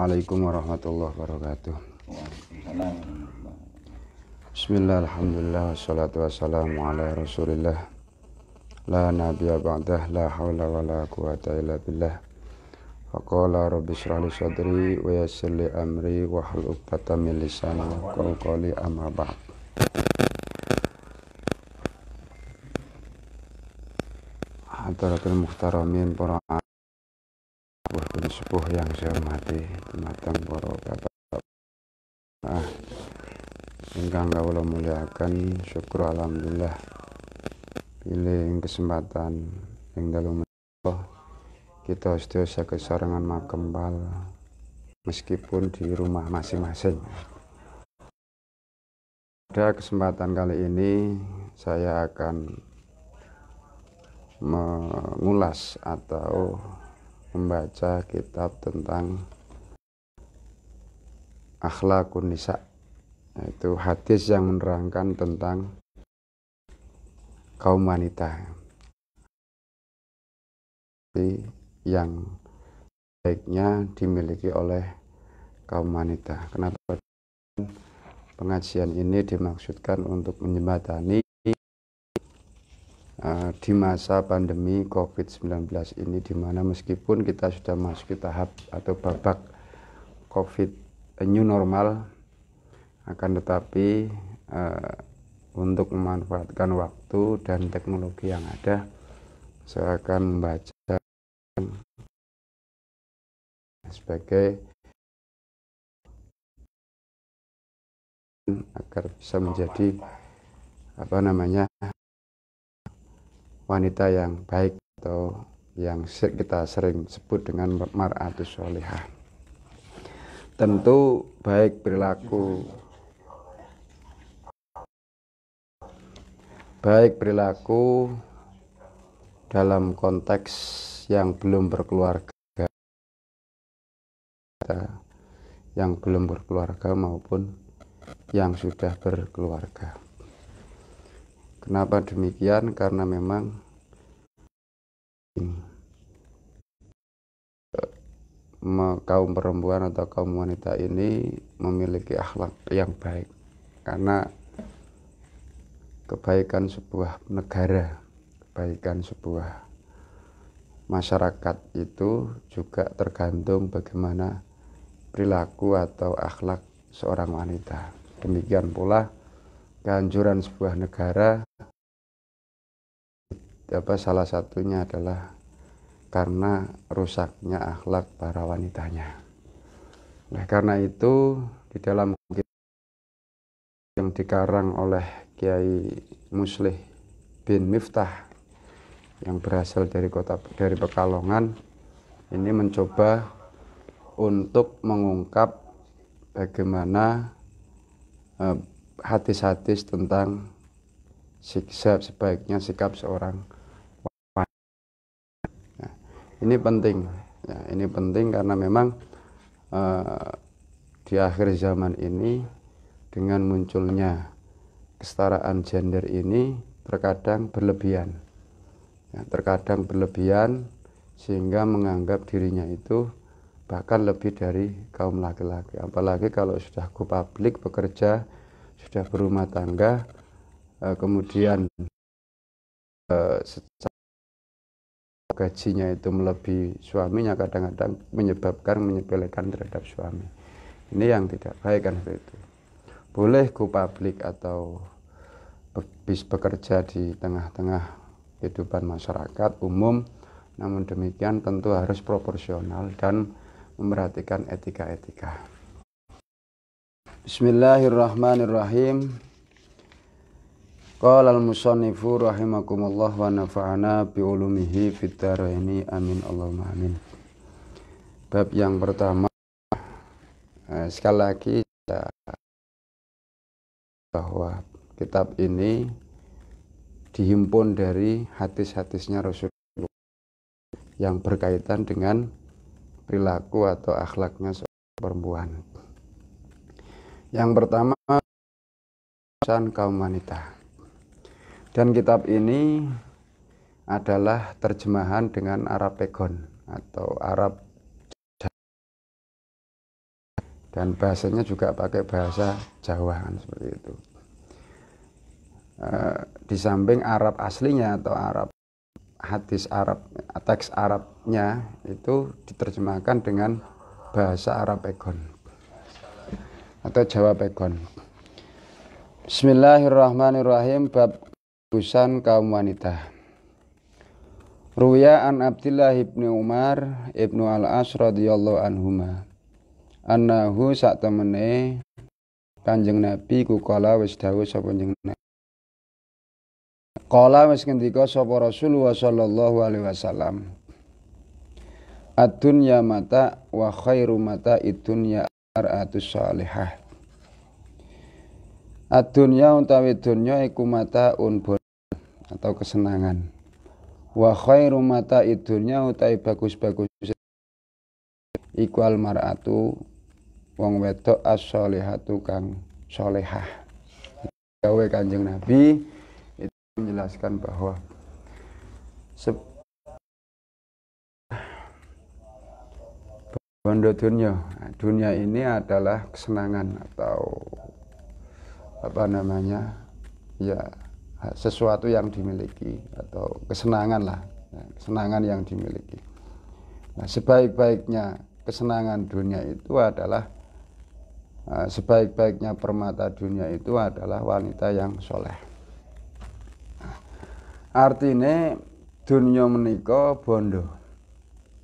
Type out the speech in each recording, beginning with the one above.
Assalamualaikum warahmatullahi wabarakatuh. Bismillah, alhamdulillah, wassalatu wassalamu ala rasulillah. La nabiyya ba'dah, la hawla wa la quwata illa billah. Faqala rabbi shrah li sadri wa yassir li amri wa hlul 'uqdatam min lisani yafqahu qawli, amma ba'd. Hadaratul muhtaramin, para sepuh yang saya hormati, dumateng para bapak ingkang kawula mulyakaken, syukur alhamdulillah pilih kesempatan ing dalem menika kita sedaya kesarengan makembal meskipun di rumah masing-masing. Pada kesempatan kali ini saya akan mengulas atau membaca kitab tentang akhlakun nisa, yaitu hadis yang menerangkan tentang kaum wanita yang baiknya dimiliki oleh kaum wanita. Kenapa pengajian ini dimaksudkan untuk menjembatani di masa pandemi COVID-19 ini, di mana meskipun kita sudah masuk tahap atau babak COVID new normal, akan tetapi untuk memanfaatkan waktu dan teknologi yang ada, saya akan membaca sebagai agar bisa menjadi wanita yang baik atau yang kita sering sebut dengan mar'atus sholihah. Tentu baik perilaku dalam konteks yang belum berkeluarga maupun yang sudah berkeluarga. Kenapa demikian? Karena memang kaum perempuan atau kaum wanita ini memiliki akhlak yang baik, karena kebaikan sebuah negara, kebaikan sebuah masyarakat itu juga tergantung bagaimana perilaku atau akhlak seorang wanita. Demikian pula kehancuran sebuah negara salah satunya adalah karena rusaknya akhlak para wanitanya. Nah, karena itu di dalam yang dikarang oleh Kiai Muslih bin Miftah yang berasal dari Pekalongan, ini mencoba untuk mengungkap bagaimana hadis-hadis tentang sebaiknya sikap seorang wanita. Nah, ini penting. Ya, ini penting karena memang di akhir zaman ini dengan munculnya kesetaraan gender ini terkadang berlebihan. Ya, terkadang berlebihan sehingga menganggap dirinya itu bahkan lebih dari kaum laki-laki. Apalagi kalau sudah go publik, bekerja, sudah berumah tangga, kemudian secara gajinya itu melebihi suaminya, kadang-kadang menyepelekan terhadap suami. Ini yang tidak baik kan seperti itu. Boleh go publik atau bekerja di tengah-tengah kehidupan masyarakat umum, namun demikian tentu harus proporsional dan memperhatikan etika-etika. Bismillahirrahmanirrahim. Qala al-musannifu rahimakumullah wa nafa'ana bi ulumihi fid dharaini, amin Allahumma amin. Bab yang pertama, sekali lagi bahwa kitab ini dihimpun dari hadis-hadisnya Rasulullah yang berkaitan dengan perilaku atau akhlaknya seorang perempuan. Yang pertama, kaum wanita. Dan kitab ini adalah terjemahan dengan Arab Pegon atau Arab dan bahasanya juga pakai bahasa Jawa kan, seperti itu. Di samping Arab aslinya atau Arab hadis Arab, teks Arabnya itu diterjemahkan dengan bahasa Arab Pegon atau Jawa Pegon. Bismillahirrahmanirrahim. Bab urusan kaum wanita. Ruya an Abdillah ibni Umar ibnu al-As radhiyallahu anhuma annahu sak temene Kanjeng Nabi ku kala wis dawuh sapa Kanjeng Nabi. Kala wis ngendika sapa Rasulullah sallallahu alaihi wasallam. Ad-dunya mata wa khairu mata idunya ar'atus salihah. Ad-dunya utawi dunya iku mata unbon atau kesenangan. Wa khairu mata idunya utawi bagus-bagus iku almar'atu wong wedok as-salihatu kang salehah. Gawe Kanjeng Nabi itu menjelaskan bahwa bondo dunia ini adalah kesenangan atau apa namanya, ya sesuatu yang dimiliki atau kesenangan lah, kesenangan yang dimiliki. Nah, sebaik-baiknya kesenangan dunia itu adalah sebaik-baiknya permata dunia itu adalah wanita yang soleh. Artinya dunia menika bondo.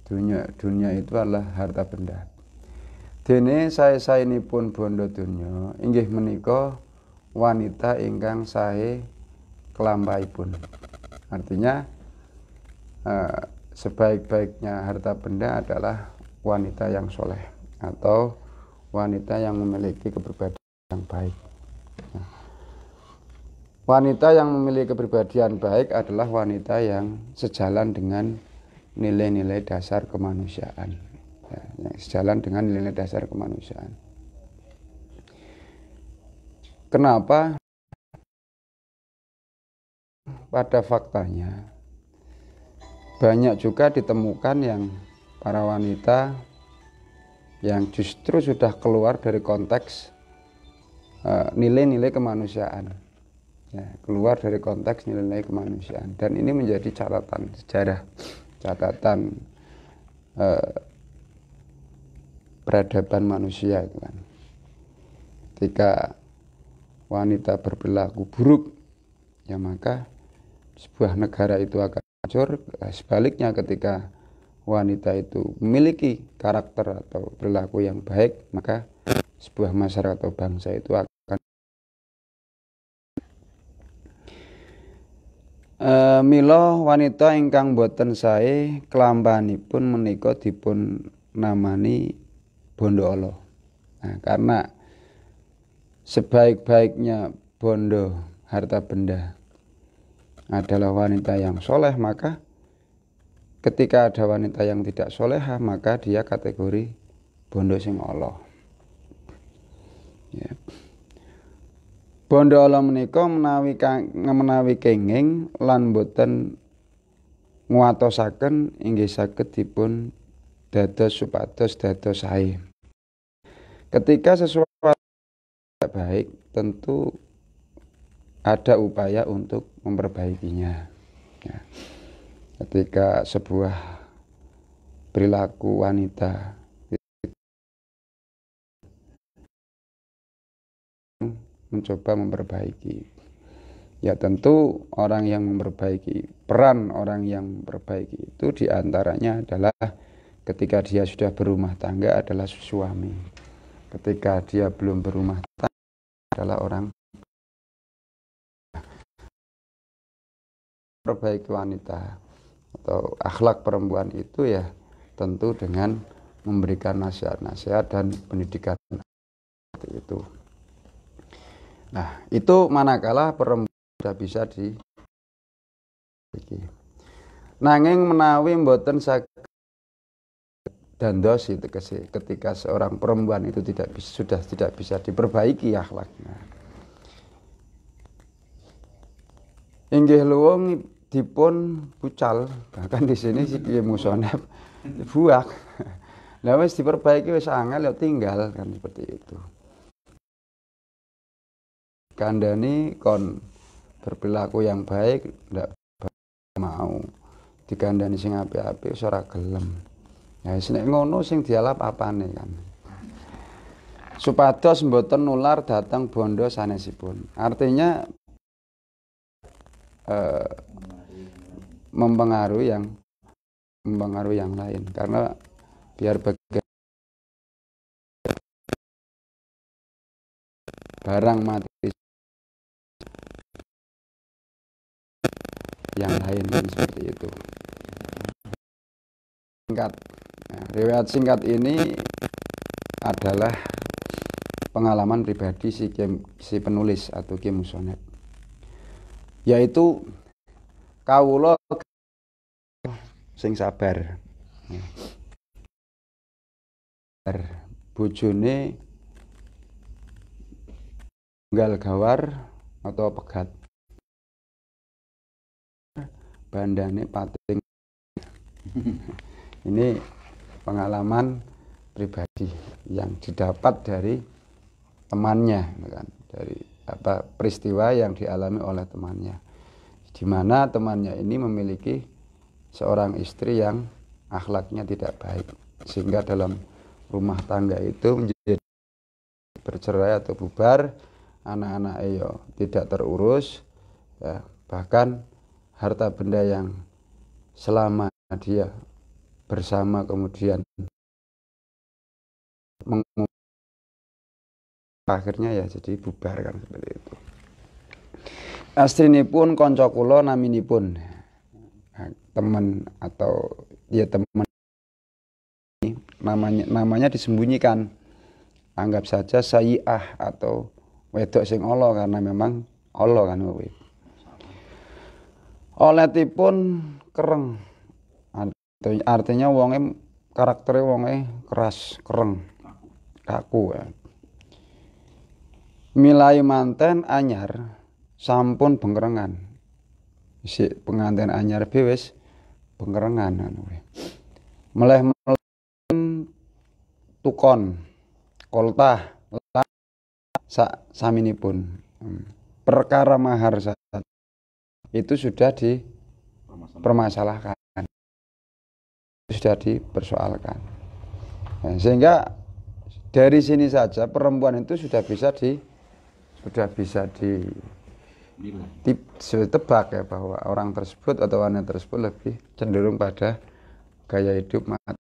Dunia itu adalah harta benda. Dene saya ini pun bondo dunia inggih menika wanita ingkang sae kelambaipun. Artinya sebaik-baiknya harta benda adalah wanita yang soleh atau wanita yang memiliki kepribadian yang baik. Wanita yang memiliki kepribadian baik adalah wanita yang sejalan dengan nilai-nilai dasar kemanusiaan, ya, yang sejalan dengan nilai dasar kemanusiaan. Kenapa? Pada faktanya banyak juga ditemukan yang para wanita yang justru sudah keluar dari konteks nilai-nilai kemanusiaan, ya, keluar dari konteks nilai-nilai kemanusiaan, dan ini menjadi catatan sejarah, catatan peradaban manusia itu kan. Ketika wanita berperilaku buruk, ya maka sebuah negara itu akan hancur. Sebaliknya ketika wanita itu memiliki karakter atau perilaku yang baik, maka sebuah masyarakat atau bangsa itu akan mila wanita ingkang boten sae kelambanipun menika dipun namani bondo Allah. Nah, karena sebaik-baiknya bondo harta benda adalah wanita yang soleh, maka ketika ada wanita yang tidak soleha, maka dia kategori bondo sing Allah. Ya. Bondo Allah menika menawi kenging lan boten nguatosaken inggih saged dipun dados supados dados sae. Ketika sesuatu tidak baik, tentu ada upaya untuk memperbaikinya. Ya. Ketika sebuah perilaku wanita mencoba memperbaiki, ya tentu orang yang memperbaiki, peran orang yang memperbaiki itu diantaranya adalah ketika dia sudah berumah tangga adalah suami, ketika dia belum berumah tangga adalah orang. Perbaiki wanita atau akhlak perempuan itu ya tentu dengan memberikan nasihat-nasihat dan pendidikan seperti itu. Nah, itu manakala perempuan sudah bisa nanging menawi mboten saged dandos itu ketika seorang perempuan itu sudah tidak bisa diperbaiki akhlaknya. Inggih luwung dipun pucal, bahkan di sini si Kiai Musonep buak Lah wis diperbaiki wis angel ya tinggal kan seperti itu. Kandhani kon berperilaku yang baik ndak mau. Dikandhani sing apik-apik wis ora gelem. Ya wis nek ngono sing dialap apane kan. Supados mboten nular dhateng bondo sanesipun. Artinya mempengaruhi yang lain karena biar barang mati yang lain kan seperti itu. Singkat, nah, riwayat singkat ini adalah pengalaman pribadi si penulis atau Ki Musonet, yaitu kawula sing sabar. Bojone nggal gawar atau pegat. Bandane pating. Ini pengalaman pribadi yang didapat dari temannya kan, dari peristiwa yang dialami oleh temannya, di mana temannya ini memiliki seorang istri yang akhlaknya tidak baik, sehingga dalam rumah tangga itu menjadi bercerai atau bubar, anak-anak tidak terurus, ya, bahkan harta benda yang selama dia bersama kemudian akhirnya ya jadi bubar kan seperti itu. Astrinipun konco kula naminipun, teman atau ya teman, namanya disembunyikan, anggap saja Sayyi'ah atau wedok sing Allah, karena memang Allah kan kuwi. Oletipun kereng, artinya wonge karaktere wonge keras, kereng, kaku ya. Milai manten anyar sampun bengkerengan. Si pengantin anyar wis bengkerengan anu. Meleh tukon koltah saminipun. Perkara mahar itu sudah dipermasalahkan, sudah dipersoalkan. Nah, sehingga dari sini saja perempuan itu sudah bisa ditebak ya, bahwa orang tersebut atau wanita tersebut lebih cenderung pada gaya hidup mati.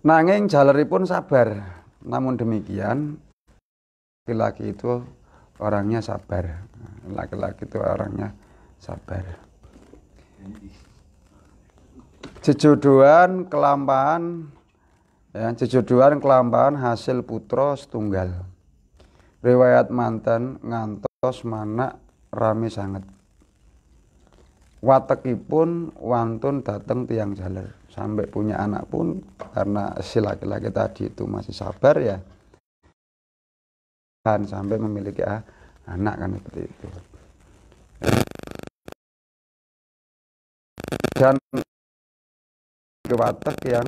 Nanging jaleripun sabar. Namun demikian laki-laki itu orangnya sabar. Laki-laki itu orangnya sabar. Jejodohan kelampahan, ya, jejodohan kelampahan hasil putra setunggal. Riwayat manten ngantos manak rame sanget. Watekipun wantun dateng tiang jaler. Sampai punya anak pun karena si laki-laki tadi itu masih sabar ya, kan sampai memiliki anak kan seperti itu. Dan watek yang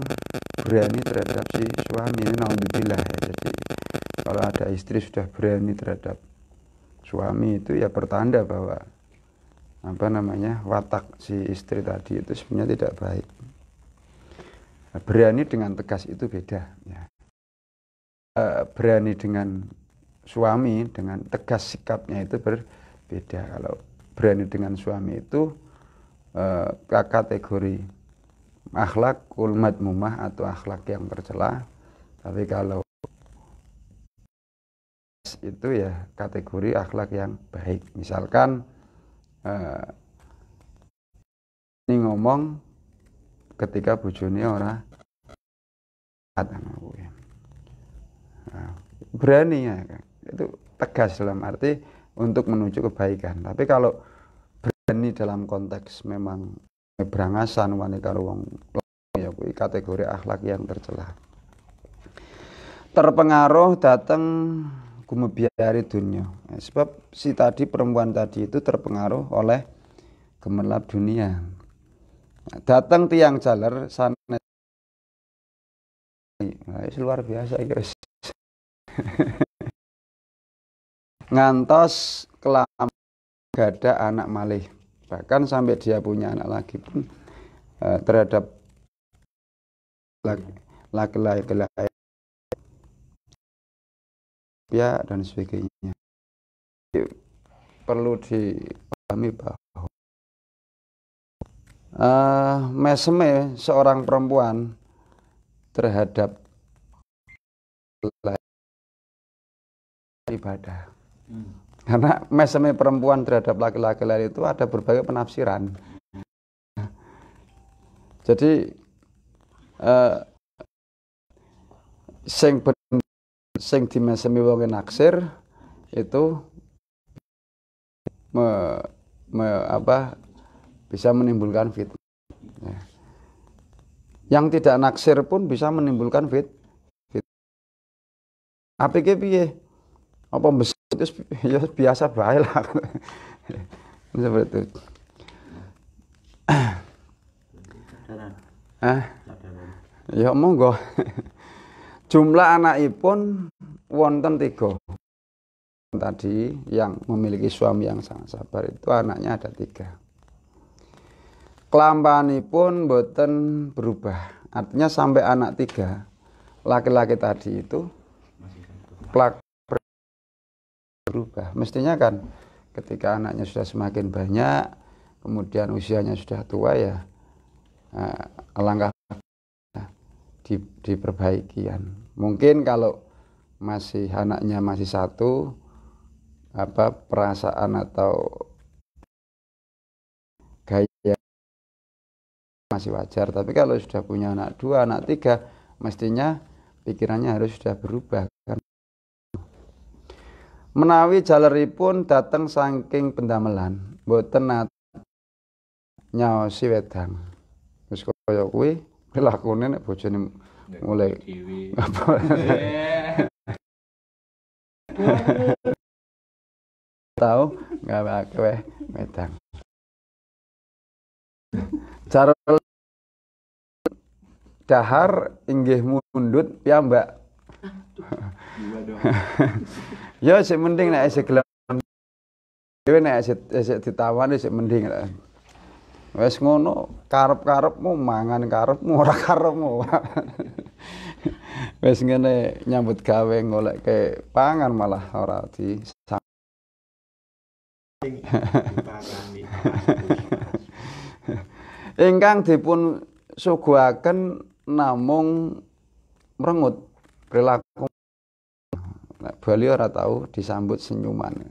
berani terhadap si suami ini naudzubillah ya. Jadi kalau ada istri sudah berani terhadap suami itu ya pertanda bahwa watak si istri tadi itu sebenarnya tidak baik. Berani dengan tegas itu beda ya. Berani dengan suami dengan tegas sikapnya itu berbeda. Kalau berani dengan suami itu kategori akhlakul madmumah atau akhlak yang tercela. Tapi kalau itu ya kategori akhlak yang baik. Misalkan ini ngomong ketika bojone ora berani ya, itu tegas dalam arti untuk menuju kebaikan. Tapi kalau berani dalam konteks memang berangasan wani karo wong ya kuwi kategori akhlak yang tercela. Terpengaruh datang gumebyari dunya. Sebab si tadi perempuan tadi itu terpengaruh oleh gemerlap dunia. Datang tiang jaler sanes luar biasa guys. Ngantos kelam gada anak malih, bahkan sampai dia punya anak lagi pun terhadap laki-laki ya dan sebagainya. Perlu dipahami bahwa meseme seorang perempuan terhadap ibadah. Karena meseme perempuan terhadap laki-laki lain itu ada berbagai penafsiran. Jadi sing dimesemi wong naksir itu bisa menimbulkan fitnah. Ya. Yang tidak naksir pun bisa menimbulkan fitnah. Apa piye? Apa besar itu ya biasa bae lah. Seperti itu. Ya monggo. Jumlah anakipun wonten 3. Tadi yang memiliki suami yang sangat sabar itu anaknya ada 3. Kelampanipun boten berubah. Artinya sampai anak 3 laki-laki tadi itu berubah. Mestinya kan ketika anaknya sudah semakin banyak, kemudian usianya sudah tua ya, alangkah diperbaikian. Mungkin kalau masih anaknya masih 1, perasaan atau gaya masih wajar. Tapi kalau sudah punya anak 2, anak 3, mestinya pikirannya harus sudah berubah. Menawi jaleripun dateng saking pendamelan, boten nyaosi wedang. Wis kaya kuwi lakune nek bojone mulai tahu gawe akeh wedang. Cara dahar inggih mundut piyambak. Ya sik mending nek isih gelem dhewe nek isih ditawani sik mending. Wis ngono, karep-karepmu mangan karepmu ora karepmu. Wis ngene nyambut gawe ngolekke pangan malah ora di ingkang dipun suguhaken namung mrengut perilaku. Nek Bali ora tahu disambut senyuman.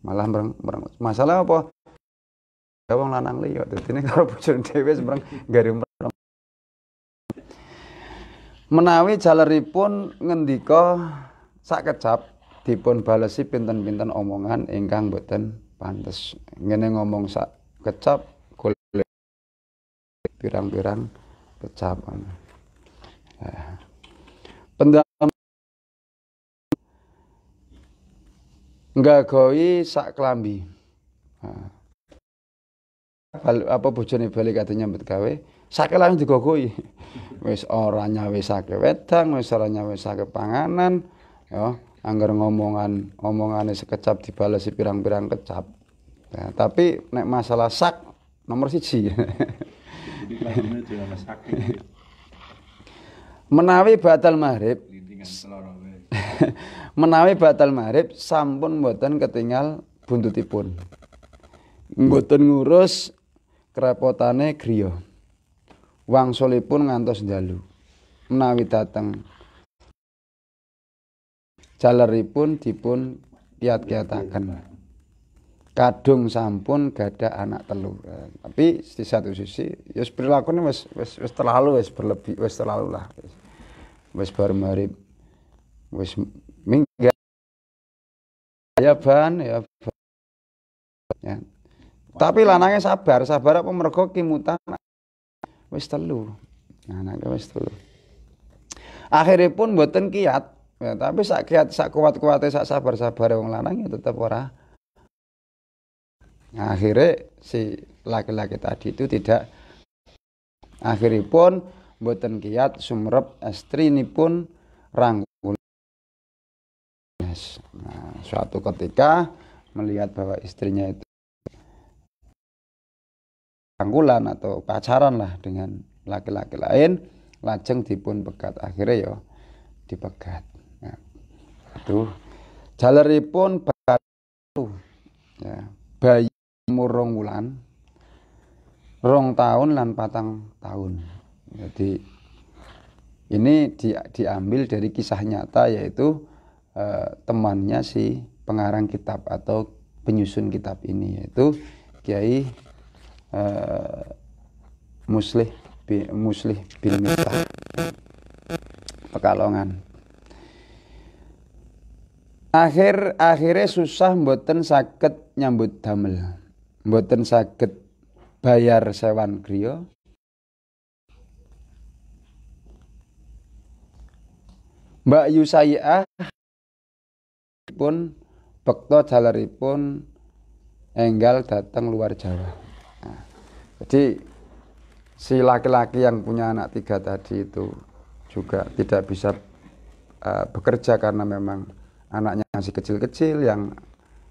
Malah mrengut. Masalah apa? Wong lanang liya dadine karo bojone dhewe sembrang garing menawi jaleripun ngendika sakecap dipun balesi pinten-pinten omongan ingkang boten pantes. Ngene ngomong sakecap golek pirang-pirang kecap. Pendam nggagoi sak klambi. Apa bojone bali kate nyambut gawe sake langsung digogoi. Wis ora nyawesake wedang, wis ora nyawesake panganan, ya angger omongane sekecap dibalesi pirang-pirang kecap. Ya, tapi nek masalah sak nomor 1. Menawi batal maghrib menawi batal maghrib sampun mboten ketinggal buntutipun. Mboten ngurus kerepotane griya. Wangsulipun ngantos dalu. Menawi dateng jaleripun dipun kiat-kiataken. Kadung sampun gadah anak 3. Tapi di satu sisi ya perilakunya wis terlalu berlebih, wis terlalu lah. Wis bar marip wis minggat ya ban ya. Tapi lanangnya sabar apa mergo kimutan wis 3. Anake wis 3. Akhiripun mboten kiat, ya, tapi sak kiat sak kuat-kuate sak sabar-sabare wong lanang ya tetep ora. Akhirnya si laki-laki tadi itu tidak, akhiripun mboten kiyat sumrep estrinipun rangkul. Nah, suatu ketika melihat bahwa istrinya itu rangkulan atau pacaran lah dengan laki-laki lain, lajeng dipun pegat, akhirnya ya dipegat. Nah, itu jaleripun pegat ya, bayi umur 2 wulan, 2 tahun lan 4 tahun. Jadi ini diambil dari kisah nyata, yaitu temannya si pengarang kitab atau penyusun kitab ini, yaitu Kiai Muslih bin Miftah Pekalongan. Akhirnya susah, mboten saged nyambut damel, mboten saged bayar sewan griya. Mbak Yusaiah pun bekta jaleripun enggal datang luar Jawa. Nah, jadi si laki-laki yang punya anak 3 tadi itu juga tidak bisa bekerja karena memang anaknya masih kecil-kecil.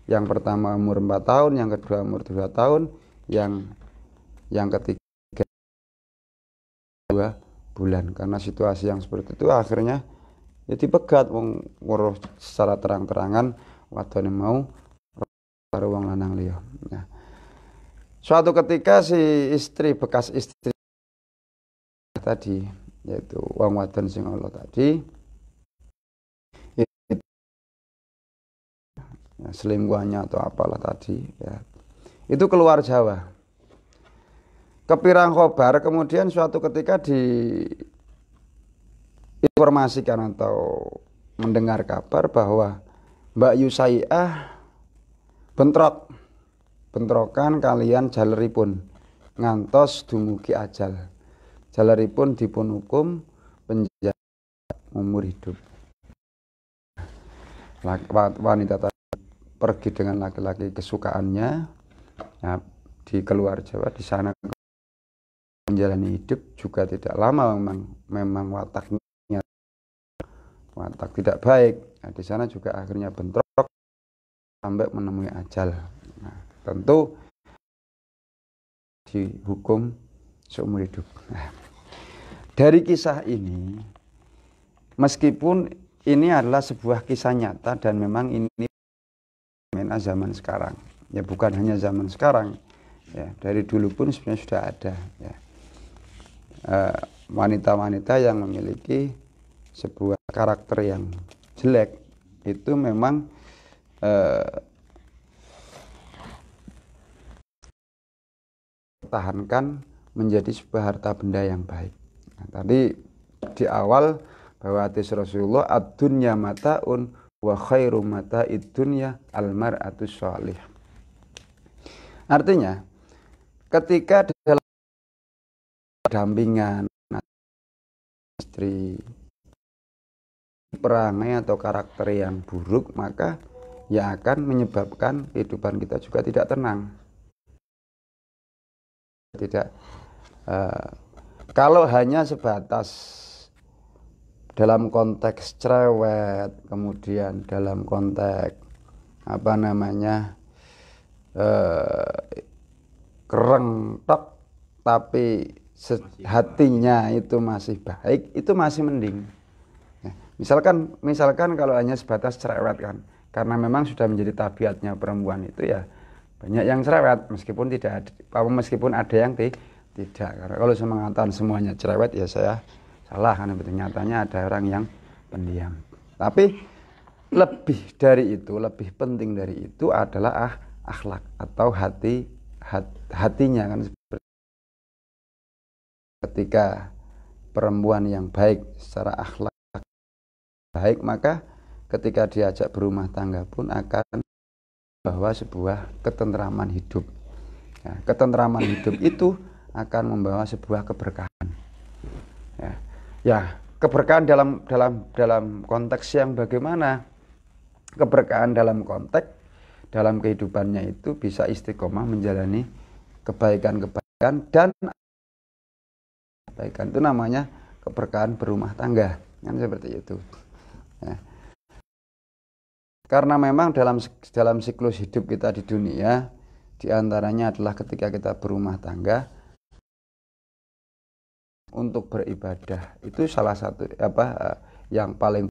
Yang pertama umur 4 tahun, yang kedua umur 2 tahun, yang ketiga 2 bulan. Karena situasi yang seperti itu akhirnya ya dipegat, nguruh secara terang-terangan wadone mau karo wong lanang liya. Nah, suatu ketika si bekas istri tadi, yaitu wong wadon sing Allah tadi, ya, selingkuhannya atau apalah tadi ya, itu keluar Jawa. Kepirang khobar, kemudian suatu ketika diinformasikan atau mendengar kabar bahwa Mbak Yusaiah bentrokan kalian jaleripun ngantos dumugi ajal. Jaleripun dipun hukum penjara umur hidup. Wanita tadi pergi dengan laki-laki kesukaannya ya, di keluar Jawa, di sana menjalani hidup juga tidak lama, memang watak tidak baik. Nah, di sana juga akhirnya bentrok sampai menemui ajal. Nah, tentu dihukum seumur hidup. Nah, dari kisah ini, meskipun ini adalah sebuah kisah nyata dan memang ini fenomena zaman sekarang, ya bukan hanya zaman sekarang, ya dari dulu pun sebenarnya sudah ada, ya. Wanita-wanita yang memiliki sebuah karakter yang jelek itu memang pertahankan menjadi sebuah harta benda yang baik. Nah, tadi di awal bahwa hadis Rasulullah, ad-dunya mataun wa khairu mata'id dunya al-mar'atus sholih. Artinya ketika dalam dampingan istri perangai atau karakter yang buruk, maka ya akan menyebabkan kehidupan kita juga tidak tenang. Tidak kalau hanya sebatas dalam konteks cerewet, kemudian dalam konteks kereng tok, tapi hatinya itu masih baik, itu masih mending. Ya, misalkan kalau hanya sebatas cerewet kan, karena memang sudah menjadi tabiatnya perempuan itu ya banyak yang cerewet, meskipun ada yang tidak. Karena kalau saya mengatakan semuanya cerewet ya saya salah, karena nyatanya ada orang yang pendiam. Tapi lebih dari itu, lebih penting dari itu adalah akhlak atau hatinya kan. Ketika perempuan yang baik secara akhlak baik, maka ketika diajak berumah tangga pun akan membawa sebuah ketentraman hidup. Ya, ketentraman hidup itu akan membawa sebuah keberkahan. Ya, keberkahan dalam konteks yang bagaimana? Keberkahan dalam konteks dalam kehidupannya itu bisa istiqomah menjalani kebaikan-kebaikan, dan kebaikan itu namanya keberkahan berumah tangga, kan seperti itu. Ya. Karena memang dalam siklus hidup kita di dunia, diantaranya adalah ketika kita berumah tangga, untuk beribadah itu salah satu yang paling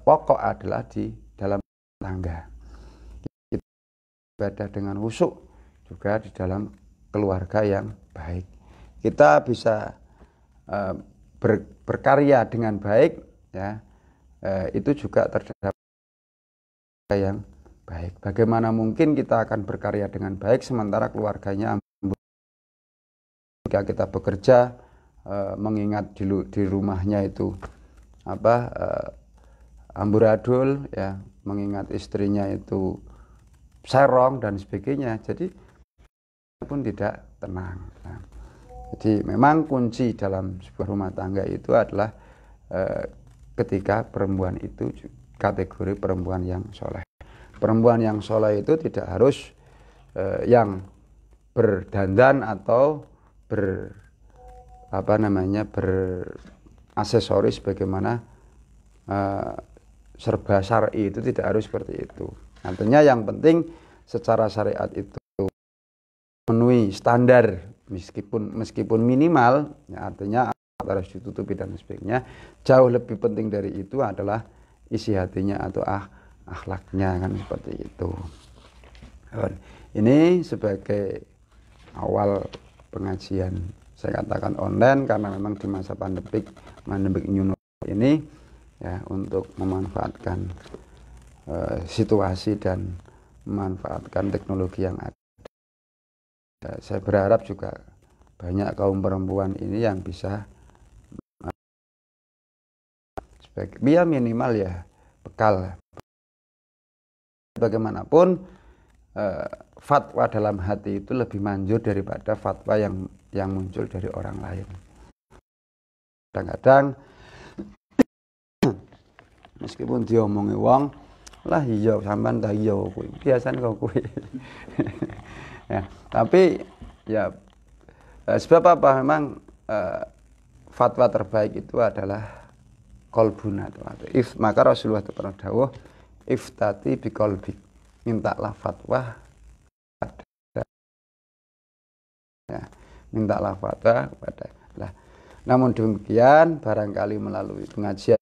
pokok adalah di dalam tangga. Kita ibadah dengan khusyuk juga di dalam keluarga yang baik. Kita bisa berkarya dengan baik, ya, itu juga terdapat yang baik. Bagaimana mungkin kita akan berkarya dengan baik sementara keluarganya ketika kita bekerja, mengingat di rumahnya itu amburadul, ya, mengingat istrinya itu serong dan sebagainya, jadi pun tidak tenang. Nah, jadi memang kunci dalam sebuah rumah tangga itu adalah ketika perempuan itu kategori perempuan yang soleh. Perempuan yang soleh itu tidak harus yang berdandan atau beraksesoris bagaimana serba syar'i, itu tidak harus seperti itu. Artinya yang penting secara syariat itu memenuhi standar meskipun minimal, ya, artinya harus ditutupi dan sebagainya. Jauh lebih penting dari itu adalah isi hatinya atau akhlaknya, kan seperti itu. Ini sebagai awal pengajian, saya katakan online karena memang di masa pandemik new normal ini, ya, untuk memanfaatkan situasi dan memanfaatkan teknologi yang ada. Saya berharap juga banyak kaum perempuan ini yang bisa sebagai minimal ya bekal. Bagaimanapun fatwa dalam hati itu lebih manjur daripada fatwa yang muncul dari orang lain. Kadang-kadang meskipun diomongi wong, lah iya sampean ta iya kuwi. Biasane kok kuwi. Ya, tapi ya sebab apa, memang fatwa terbaik itu adalah qalbuna, atau maka Rasulullah itu pernah dawuh, iftati biqalbik, mintalah fatwa, ya, mintalah fatwa kepada Allah. Namun demikian barangkali melalui pengajian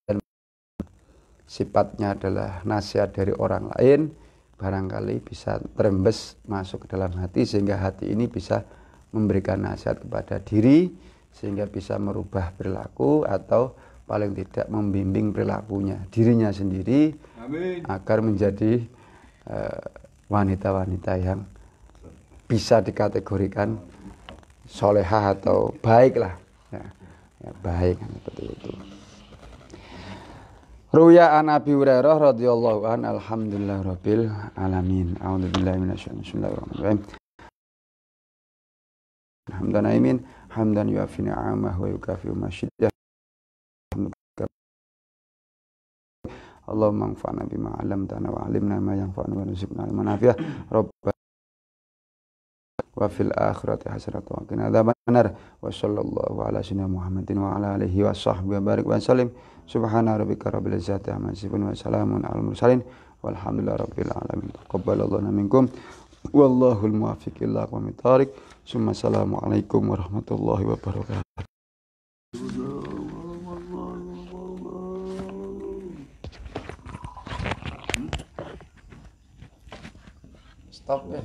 sifatnya adalah nasihat dari orang lain, barangkali bisa terembes masuk ke dalam hati sehingga hati ini bisa memberikan nasihat kepada diri sehingga bisa merubah perilaku atau paling tidak membimbing perilakunya dirinya sendiri. Amin. Agar menjadi wanita-wanita yang bisa dikategorikan solehah atau baik lah, ya, baik, seperti itu. Ruya an Abi Hurairah radhiyallahu an, alhamdulillah rabbil alamin. A'udzubillahi minasyaitonir bismillahirrahmanirrahim. Hamdan aimin, hamdan yuafi ni'amah wa yukafi masyidah. Allahumma anfa'na bima 'allamtana wa 'allimna ma yanfa'una wa rizqna ilman nafi'ah. Rabbana wa fil akhirati hasanatan wa qina adzabannar. Wa sallallahu ala sayyidina Muhammadin wa ala alihi wa sahbihi wa barik wa sallim. Subhana rabbika rabbil izzati amma yasifun wa salamun alal mursalin walhamdulillahi rabbil alamin. Taqabbalallahu minkum wallahul muwaffiq ila aqwamit thariq. Summa assalamu alaikum warahmatullahi wabarakatuh. Stop ya.